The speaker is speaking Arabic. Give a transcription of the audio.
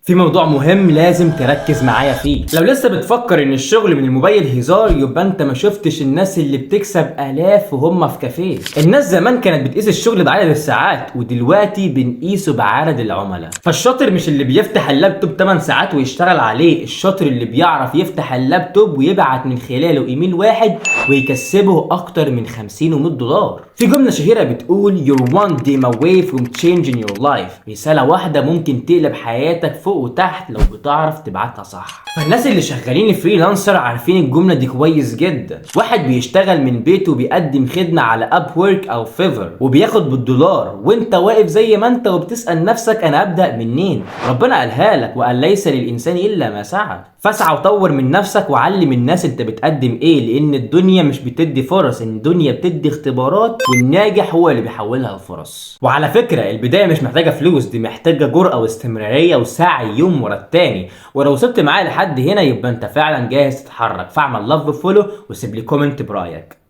في موضوع مهم لازم تركز معايا فيه. لو لسه بتفكر ان الشغل من الموبايل هزار يبقى انت ما شفتش الناس اللي بتكسب الاف وهم في كافيه. الناس زمان كانت بتقيس الشغل بعدد الساعات، ودلوقتي بنقيسه بعدد العملاء. فالشاطر مش اللي بيفتح اللابتوب 8 ساعات ويشتغل عليه، الشاطر اللي بيعرف يفتح اللابتوب ويبعت من خلاله ايميل واحد ويكسبه اكتر من 50 و100 دولار. في جملة شهيرة بتقول you're one DM away from changing your life. رسالة واحدة ممكن تقلب حياتك فوق وتحت لو بتعرف تبعتها صح. فالناس اللي شغالين فريلانسر عارفين الجملة دي كويس جدا. واحد بيشتغل من بيته وبيقدم خدمة على اب وورك او فيفر وبياخد بالدولار، وانت واقف زي ما انت وبتسأل نفسك انا ابدأ منين؟ ربنا قالها لك وقال ليس للانسان الا ما سعى. فاسعى وطور من نفسك وعلم الناس انت بتقدم ايه، لان الدنيا مش بتدي فرص، الدنيا بتدي اختبارات، والناجح هو اللي بيحولها لفرص. وعلى فكرة البداية مش محتاجة فلوس، دي محتاجة جرأة واستمرارية وسعي يوم ورا التاني. ولو وصلت معايا لحد هنا يبقى انت فعلا جاهز تتحرك. فاعمل لاف وفولو وسيب لي كومنت برايك.